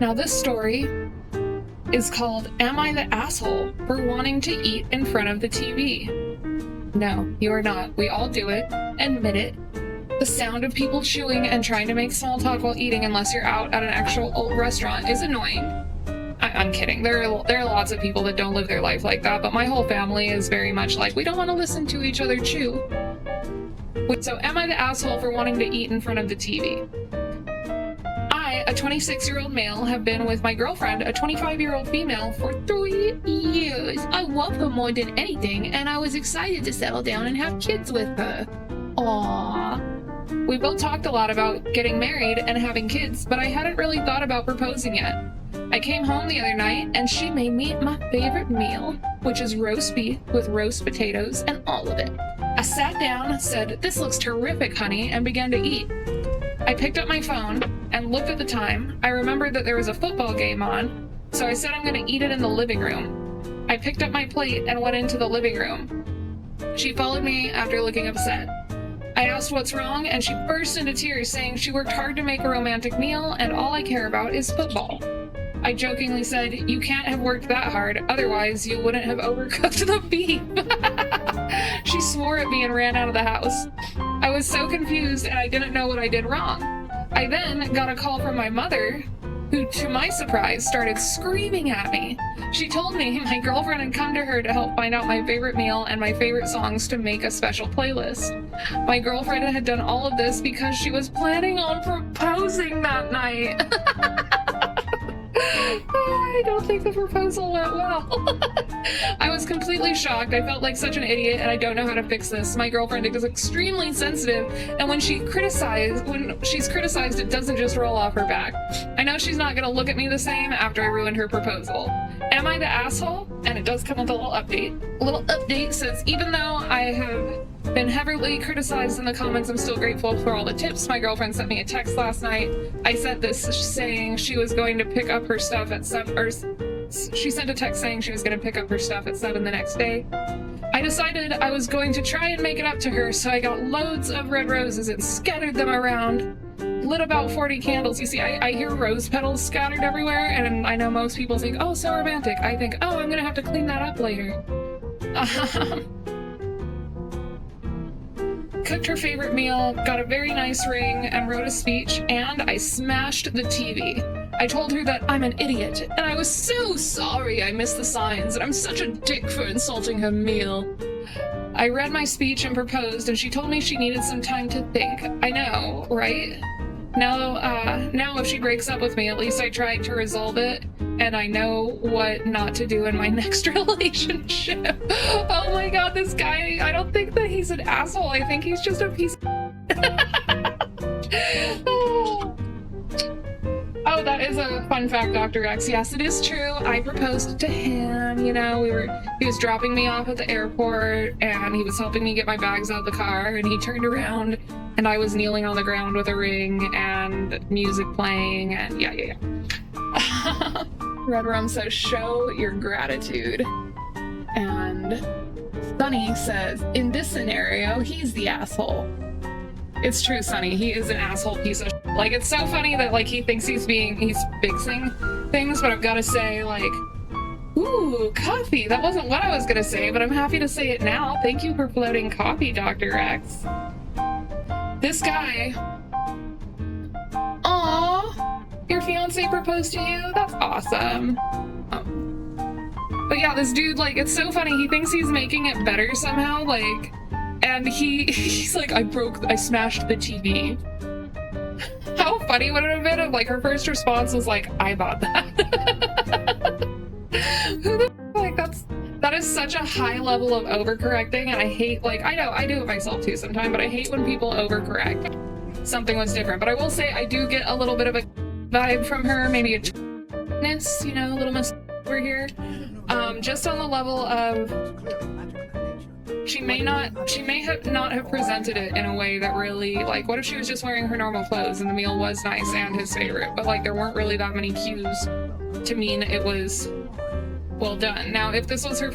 Now this story is called Am I the Asshole for Wanting to Eat in Front of the TV? No, you are not. We all do it. Admit it. The sound of people chewing and trying to make small talk while eating unless you're out at an actual old restaurant is annoying. I'm kidding. There are lots of people that don't live their life like that, but my whole family is very much like, we don't want to listen to each other chew. So am I the asshole for wanting to eat in front of the TV? I, a 26-year-old male, have been with my girlfriend, a 25-year-old female, for 3 years. I love her more than anything, and I was excited to settle down and have kids with her. Aww. We both talked a lot about getting married and having kids, but I hadn't really thought about proposing yet. I came home the other night, and she made me my favorite meal, which is roast beef with roast potatoes and all of it. I sat down, said, "This looks terrific, honey," and began to eat. I picked up my phone and looked at the time. I remembered that there was a football game on, so I said I'm going to eat it in the living room. I picked up my plate and went into the living room. She followed me after looking upset. I asked what's wrong, and she burst into tears, saying she worked hard to make a romantic meal, and all I care about is football. I jokingly said, "You can't have worked that hard, otherwise you wouldn't have overcooked the beef." She swore at me and ran out of the house. I was so confused and I didn't know what I did wrong. I then got a call from my mother, who, to my surprise, started screaming at me. She told me my girlfriend had come to her to help find out my favorite meal and my favorite songs to make a special playlist. My girlfriend had done all of this because she was planning on proposing that night. I don't think the proposal went well. I was completely shocked. I felt like such an idiot, and I don't know how to fix this. My girlfriend is extremely sensitive, and when she's criticized, it doesn't just roll off her back. I know she's not gonna look at me the same after I ruined her proposal. Am I the asshole? And it does come with a little update. A little update says, even though I have been heavily criticized in the comments, I'm still grateful for all the tips. My girlfriend sent me a text last night. I sent this saying she was going to pick up her stuff at 7, or she sent a text saying she was going to pick up her stuff at 7 the next day. I decided I was going to try and make it up to her, so I got loads of red roses and scattered them around. Lit about 40 candles. You see, I hear rose petals scattered everywhere, and I know most people think, oh, so romantic. I think, oh, I'm gonna have to clean that up later. Cooked her favorite meal, got a very nice ring, and wrote a speech, and I smashed the TV. I told her that I'm an idiot, and I was so sorry I missed the signs, and I'm such a dick for insulting her meal. I read my speech and proposed, and she told me she needed some time to think. I know, right? Now if she breaks up with me, at least I tried to resolve it, and I know what not to do in my next relationship. Oh my god, this guy, I don't think that he's an asshole. I think he's just a piece of Oh, that is a fun fact, Dr. X. Yes, it is true. I proposed to him, you know, he was dropping me off at the airport, and he was helping me get my bags out of the car, and he turned around, and I was kneeling on the ground with a ring and music playing, and yeah. Red Rum says, show your gratitude. And Sunny says, in this scenario, he's the asshole. It's true, Sunny. He is an asshole piece of shit. Like, it's so funny that, like, he thinks he's fixing things, but I've got to say, like, ooh, coffee. That wasn't what I was going to say, but I'm happy to say it now. Thank you for floating coffee, Dr. X. This guy. Aww. Your fiance proposed to you? That's awesome. But yeah, this dude, like, it's so funny. He thinks he's making it better somehow, like... And he's like, I smashed the TV. How funny would it have been if, like, her first response was like, I bought that. Who the like, that is such a high level of overcorrecting, and I hate, like, I know, I do it myself too sometimes, but I hate when people overcorrect. Something was different, but I will say I do get a little bit of a vibe from her, maybe a ness, you know, a little miss over here. Just on the level of... She may not have presented it in a way that really, like, what if she was just wearing her normal clothes and the meal was nice and his favorite, but, like, there weren't really that many cues to mean it was well done. Now, if this was her